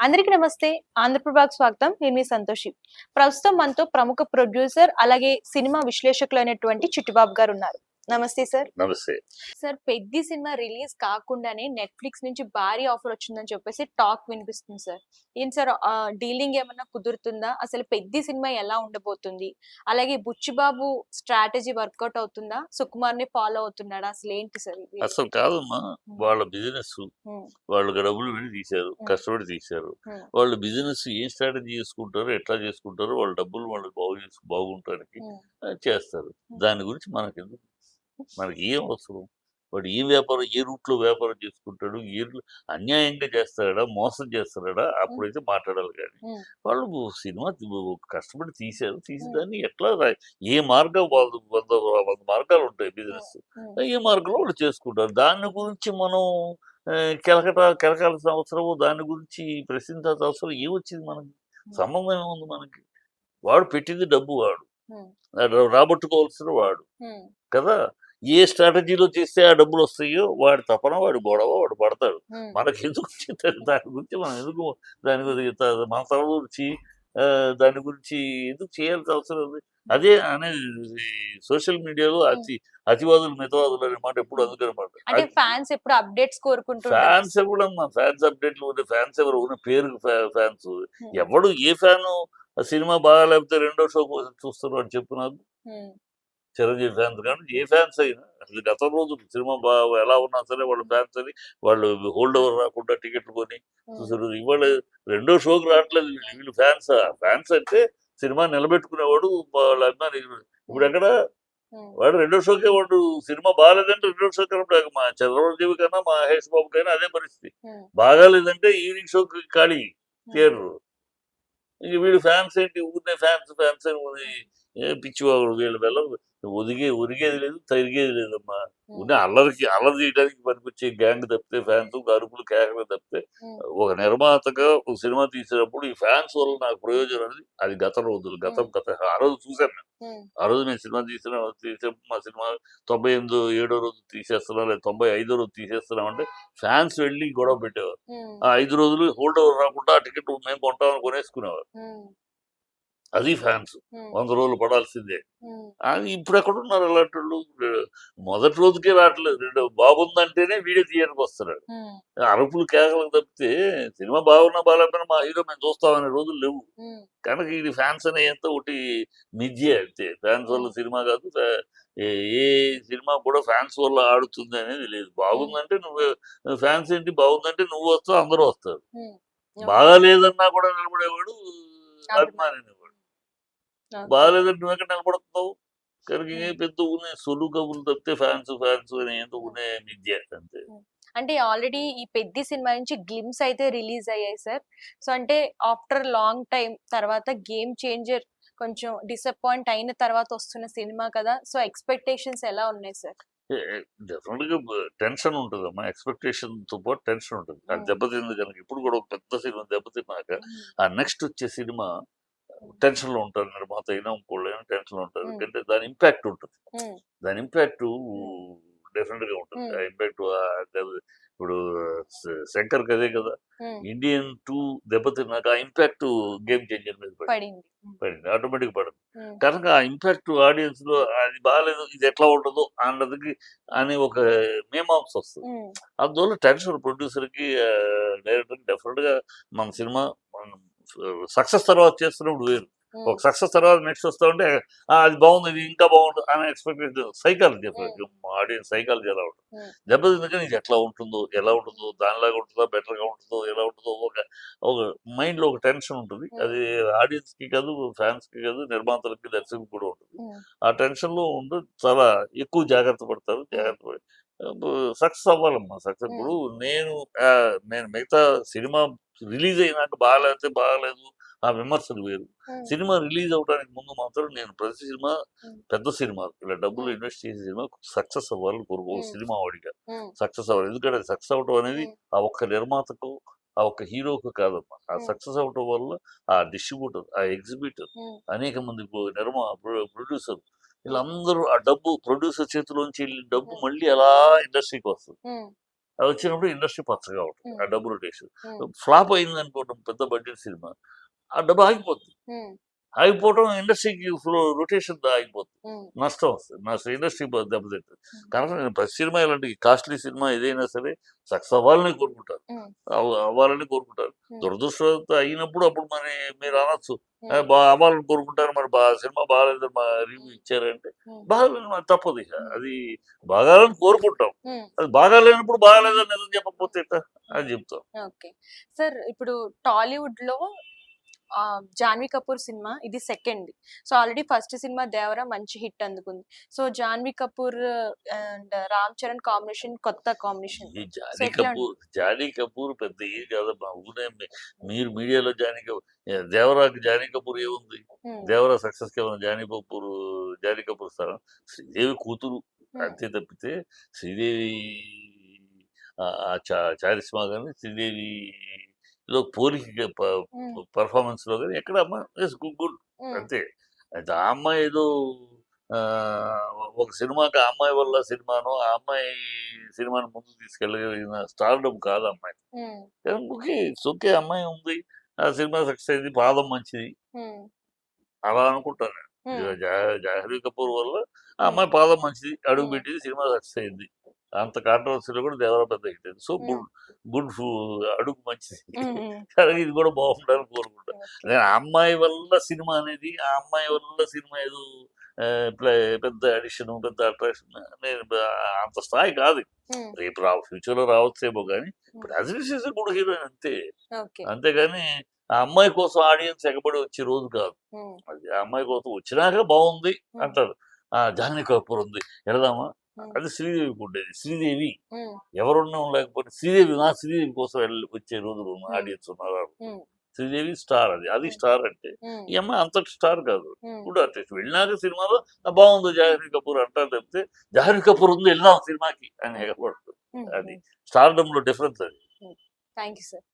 అందరికీ నమస్తే. ఆంధ్రప్రభకు స్వాగతం. నేను మీ సంతోషి. ప్రస్తుతం మనతో ప్రముఖ ప్రొడ్యూసర్ అలాగే సినిమా విశ్లేషకులైనటువంటి చిట్టిబాబు గారు ఉన్నారు. నమస్తే సార్. నమస్తే. సార్, పెద్ది సినిమా రిలీజ్ కాకుండానే నెట్‌ఫ్లిక్స్ నుంచి భారీ ఆఫర్ వచ్చిందని చెప్పేసి టాక్ వినిపిస్తుంది సార్. ఏంటి సార్, డీలింగ్ ఏమన్నా కుదురుతుందా? అసలు పెద్ది సినిమా ఎలా ఉండబోతుంది? అలాగే బుచ్చిబాబు స్ట్రాటజీ వర్కౌట్ అవుతుందా? సుకుమార్‌ని ఫాలో అవుతున్నాడా? అసలు ఏంటి సార్ ఇది? అసలు కాదమ్మా. వాళ్ళ బిజినెస్ హ్మ్. వాళ్ళు డబ్బులు పెట్టి తీశారు, కష్టపడి తీశారు. వాళ్ళు బిజినెస్ ఏం స్ట్రాటజీ చేసుకుంటారో, ఎట్లా చేసుకుంటారో, వాళ్ళ డబ్బులు వాళ్ళు బాగుంటానికి చేస్తారు. దాని గురించి మనకెందుకు? మనకి ఏం అవసరం? వాడు ఏ వ్యాపారం, ఏ రూట్లో వ్యాపారం చేసుకుంటాడు, అన్యాయంగా చేస్తాడా, మోసం చేస్తాడా, అప్పుడైతే మాట్లాడాలి. కానీ వాళ్ళు సినిమా కష్టపడి తీశారు, తీసి దాన్ని ఎట్లా ఏ మార్గం, వాళ్ళు 100 మార్గాలు ఉంటాయి బిజినెస్. ఏ మార్గంలో వాళ్ళు చేసుకుంటారు. దాని గురించి మనం కెలకాల్సిన అవసరం, దాని గురించి ప్రశ్నించాల్సిన అవసరం ఏమొచ్చింది మనకి? సంబంధం ఏముంది మనకి? వాడు పెట్టింది డబ్బు, వాడు రాబట్టుకోవాల్సిన వాడు కదా. ఏ స్ట్రాటజీలో చేస్తే ఆ డబ్బులు వస్తాయో వాడి తపన, వాడి గొడవ, వాడు పడతాడు. మనకి ఎందుకు దాని గురించి మనం ఎందుకు దాని గురించి మన తల గురించి దాని గురించి ఎందుకు చేయాల్సిన అవసరం ఉంది? అదే అనేది సోషల్ మీడియాలో అతివాదులు మితవాదులు అనే మాట ఎప్పుడు అందుకనమాట. అంటే ఫ్యాన్స్ ఎప్పుడు అప్డేట్స్ కోరుకుంటుంటారు. ఫ్యాన్స్ ఎవడమ్మా? ఫ్యాన్స్ అప్డేట్లు ఉంటే ఫ్యాన్స్ ఎవరు? ఉన్న పేరుకి ఫ్యాన్స్. ఎవడు ఏ ఫ్యాను సినిమా బాగా లేకపోతే రెండో షో కోసం చూస్తారు అని చెప్పు నాకు. చిరంజీవి ఫ్యాన్స్ కానీ ఏ ఫ్యాన్స్ అయినా అసలు గత రోజులు సినిమా ఎలా ఉన్నా సరే వాళ్ళ ఫ్యాన్స్ అని వాళ్ళు హోల్డ్ ఓవర్ రాకుండా టికెట్లు కొని చూసారు. ఇవాళ రెండో షోకి రావట్లేదు వీళ్ళు. ఫ్యాన్స్ అంటే సినిమా నిలబెట్టుకునేవాడు, వాళ్ళ అభిమాని. ఇప్పుడు ఎక్కడ వాడు రెండో షోకే, వాడు సినిమా బాగాలేదంటే రెండో షోకి వెళ్ళినప్పుడు మా చంద్రబాబు కన్నా మా మహేష్ బాబు కైనా అదే పరిస్థితి. బాగాలేదంటే ఈవినింగ్ షోకి ఖాళీ థియేటర్. ఇంక వీళ్ళు ఫ్యాన్స్ ఏంటి? ఊరినే ఫ్యాన్స్ అని పిచ్చివాడు. వీళ్ళ వల్ల ఒరిగేది లేదు, తరిగేది లేదమ్మా. ఉన్న అల్లరి చేయడానికి పనికొచ్చే గ్యాంగ్ తప్పితే, ఫ్యాన్స్ అరుపులు కేకలు తప్పితే, ఒక నిర్మాతగా ఒక సినిమా తీసేటప్పుడు ఈ ఫ్యాన్స్ వల్ల నాకు ప్రయోజనం అనేది అది గత రోజులు. గత ఆ రోజు చూశాను నేను. ఆ రోజు నేను సినిమా తీసేప్పుడు మా సినిమా 97వ రోజు తీసేస్తున్నాం, లేదా 95వ రోజు తీసేస్తున్నాం అంటే ఫ్యాన్స్ వెళ్ళి గొడవ పెట్టేవారు. ఆ 5 రోజులు హోల్డ్ ఓవర్ రాకుండా ఆ టికెట్ మేము కొంటామని కొనేసుకునేవారు. అది ఫ్యాన్స్. 100 రోజులు పడాల్సిందే. అది ఇప్పుడు ఎక్కడున్నారు అలాంటి వాళ్ళు? మొదటి రోజుకే రావట్లేదు. బాగుందంటేనే వీడియో థియేటర్కి వస్తున్నాడు. అరుపులు కేకలకు తప్పితే సినిమా బాగున్నా బాగాలేకపోయినా మా హీరో మేము చూస్తామనే రోజులు లేవు. కనుక ఇది ఫ్యాన్స్ అనే ఎంత ఒకటి మిథ్యే అంతే. ఫ్యాన్స్ వల్ల సినిమా కాదు. ఏ సినిమా కూడా ఫ్యాన్స్ వల్ల ఆడుతుంది అనేది లేదు. బాగుందంటే ఫ్యాన్స్ ఏంటి, బాగుందంటే నువ్వు వస్తావు, అందరూ వస్తారు. బాగా లేదన్నా కూడా నిలబడేవాడు అభిమాని. బాగాలేదంటే నువ్వు ఎక్కడ నిలబడుతున్నావు? కనుక పెద్ద ఊనే సొలు కబుర్లు తప్పితే ఫ్యాన్స్ అని ఎంత ఊనే మిథ్య అంతే. అంటే ఆల్రెడీ ఈ పెద్ది సినిమా నుంచి గ్లిమ్స్ అయితే రిలీజ్ అయ్యాయి సార్. సో అంటే ఆఫ్టర్ లాంగ్ టైం తర్వాత గేమ్ చేంజర్ కొంచెం డిసప్పాయింట్ అయిన తర్వాత వస్తున్న సినిమా కదా. సో ఎక్స్పెక్టేషన్స్ ఎలా ఉన్నాయి సార్? డెఫినెట్ గా టెన్షన్ ఉంటుందమ్మా. ఎక్స్పెక్టేషన్ తో పాటు టెన్షన్ ఉంటుంది. అది దెబ్బతింది కనుక ఇప్పుడు కూడా ఒక పెద్ద సినిమా దెబ్బతిన్నాక ఆ నెక్స్ట్ వచ్చే సినిమా టెన్షన్ లో ఉంటారు. నిర్మాత అయినా ఇంకోళ్ళు అయినా టెన్షన్ లో ఉంటారు. ఎందుకంటే దాని ఇంపాక్ట్ ఉంటుంది. దాని ఇంపాక్ట్ డెఫినెట్ గా ఉంటుంది. ఆ ఇంపాక్ట్ ఇప్పుడు శంకర్ కదే కదా, ఇండియన్ 2 దెబ్బతిన్నాక ఆ ఇంపాక్ట్ గేమ్ చేంజర్ మీద పడింది, ఆటోమేటిక్ పడింది. కనుక ఆ ఇంపాక్ట్ ఆడియన్స్ లో అది బాగాలేదు, ఇది ఎట్లా ఉండదు అన్నది అని ఒక మీమాంస వస్తుంది. అందువల్ల టెన్షన్ ప్రొడ్యూసర్ కి, డైరెక్టర్ కి డెఫినెట్ గా మన సినిమా సక్సెస్ తర్వాత చేస్తున్నప్పుడు వేరు. ఒక సక్సెస్ తర్వాత నెక్స్ట్ వస్తా ఉంటే అది బాగుంది, ఇది ఇంకా బాగుంటుంది అనే ఎక్స్పెక్టేషన్. సైకాలజీ, ఆడియన్స్ సైకాలజీ ఎలా ఉంటుంది, దెబ్బతిందుకని ఇది ఎట్లా ఉంటుందో, ఎలా ఉంటుందో, దానిలాగా ఉంటుందో, బెటర్ గా ఉంటుందో, ఎలా ఉంటుందో ఒక మైండ్ లో ఒక టెన్షన్ ఉంటుంది. అది ఆడియన్స్ కి కాదు, ఫ్యాన్స్ కి కాదు, నిర్మాతలకి, దర్శకులకు కూడా ఉంటుంది. ఆ టెన్షన్ లో ఉండి చాలా ఎక్కువ జాగ్రత్త పడతారు. జాగ్రత్త పడి సక్సెస్ అవ్వాలమ్మా. సక్సెస్ ఇప్పుడు నేను మిగతా సినిమా రిలీజ్ అయినాక బాగాలేకపోతే బాగాలేదు ఆ విమర్శలు వేరు. సినిమా రిలీజ్ అవడానికి ముందు మాత్రం నేను ప్రతి సినిమా, పెద్ద సినిమా, ఇలా డబ్బులు ఇన్వెస్ట్ చేసే సినిమా సక్సెస్ అవ్వాలని కోరుకో. సినిమా వాడిగా సక్సెస్ అవ్వాలి. ఎందుకంటే సక్సెస్ అవడం అనేది ఆ ఒక్క నిర్మాతకు, ఆ ఒక్క హీరోకు కాదమ్మా. ఆ సక్సెస్ అవడం వల్ల ఆ డిస్ట్రిబ్యూటర్, ఆ ఎగ్జిబిటర్, అనేక మంది ప్రొడ్యూసర్, వీళ్ళందరూ ఆ డబ్బు ప్రొడ్యూసర్ చేతిలోంచి డబ్బు మళ్ళీ అలా ఇండస్ట్రీకి వస్తుంది. అది వచ్చినప్పుడు ఇండస్ట్రీ పచ్చగా ఉంటుంది, ఆ ఉమ్, డబ్బు రొటేషన్. ఉమ్, ఫ్లాప్ అయింది అనుకోవడం పెద్ద బడ్జెట్ సినిమా, ఆ డబ్బు ఆగిపోతుంది. ఉమ్, ఆగిపోవడం ఇండస్ట్రీకి రొటేషన్ ఆగిపోతుంది, ఉమ్, నష్టం వస్తుంది, నష్టం ఇండస్ట్రీ దెబ్బతింటుంది. ఉమ్, కనుక నేను ప్రతి సినిమా ఇలాంటి కాస్ట్లీ సినిమా ఏదైనా సరే సక్సెస్ అవ్వాలని కోరుకుంటారు, ఉమ్, అవ్వాలని కోరుకుంటారు. ఉమ్, దురదృష్టంతో అయినప్పుడు అప్పుడు మరి మీరు అనొచ్చు, ఉమ్, అవ్వాలని కోరుకుంటారు, మరి సినిమా బాగాలేదు మా రివ్యూ ఇచ్చారంటే ఉమ్, బాగాలేదు, మరి తప్పదు ఇక ఉమ్, అది బాగాలని కోరుకుంటాం. ఉమ్. అది బాగాలేనప్పుడు బాగాలేదని నిజం చెప్పకపోతే ఎట్టా అని చెప్తాం. ఓకే సార్, ఇప్పుడు టాలీవుడ్ లో జాన్వీ కపూర్ సినిమా ఇది second. So already first cinema Devara మంచి హిట్ అందుకుంది. So Janhvi Kapoor and Ram Charan combination కొత్త కాంబినేషన్. ఈ సో ఎట్లా జానీ కపూర్ పెద్ద ఇది కాదమ్మా, ఊనే మీరు మీడియాలో జానీ కపూర్, దేవరాకి జానీ కపూర్ ఏముంది, దేవరా సక్సెస్ కి ఏమన్నా జానీ కపూర్ స్థానం శ్రీదేవి కూతురు అంతే తప్పితే శ్రీదేవి చారిస్మా కానీ శ్రీదేవి లో పోలిక పర్ఫార్మెన్స్ లో కానీ ఎక్కడ అమ్మా గుడ్ అంతే. అయితే ఆ అమ్మాయి ఏదో ఆ, ఒక సినిమాకి ఆ అమ్మాయి వల్ల సినిమాను, ఆ అమ్మాయి సినిమాని ముందుకు తీసుకెళ్ళగలిగిన స్టార్డమ్ కాదు అమ్మాయి. ఓకే, ఓకే, అమ్మాయి ఉంది, ఆ సినిమా సక్సెస్ అయింది, పాదం మంచిది అలా అనుకుంటాను నేను. జాహ్నవి కపూర్ వల్ల ఆ అమ్మాయి పాదం మంచిది, అడుగు పెట్టింది, సినిమా సక్సెస్ అయింది, అంత కాంట్రవర్సీలో కూడా దేవర పెద్ద హిట్ అయింది. సో గుడ్ అడుగు మంచిది. కానీ ఇది కూడా బాగుండాలని కోరుకుంటాను. నేను ఆ అమ్మాయి వల్ల సినిమా అనేది, ఆ అమ్మాయి వల్ల సినిమా ఏదో పెద్ద అడిషన్, పెద్ద అట్రాక్షన్, నేను అంత స్థాయి కాదు. రేపు ఫ్యూచర్ లో రావచ్చేమో కానీ ఇప్పుడు as it is good heroine అంతే. అంతేగాని ఆ అమ్మాయి కోసం ఆడియన్స్ ఎగబడి వచ్చే రోజు కాదు అది. ఆ అమ్మాయి కోసం వచ్చినాక బాగుంది అంటారు, ఆ జాహ్నవి కపూర్ ఉంది వెళదామా, అది శ్రీదేవికి ఉండేది. శ్రీదేవి ఎవరున్నా లేకపోతే శ్రీదేవి కోసం వచ్చే రోజులు ఆడియన్స్ ఉన్నారు. శ్రీదేవి స్టార్, అది స్టార్ అంటే. ఈ అమ్మాయి అంతటి స్టార్ కాదు, గుడ్ ఆర్టిస్ట్. వెళ్ళినాక సినిమాలో బాగుంది జాహ్నవి కపూర్ అంటారు తప్పితే జాహ్నవి కపూర్ ఉంది వెళ్దాం సినిమాకి అని ఎగబడుతుంది. అది స్టార్డమ్ లో డిఫరెన్స్ అది. Thank you sir.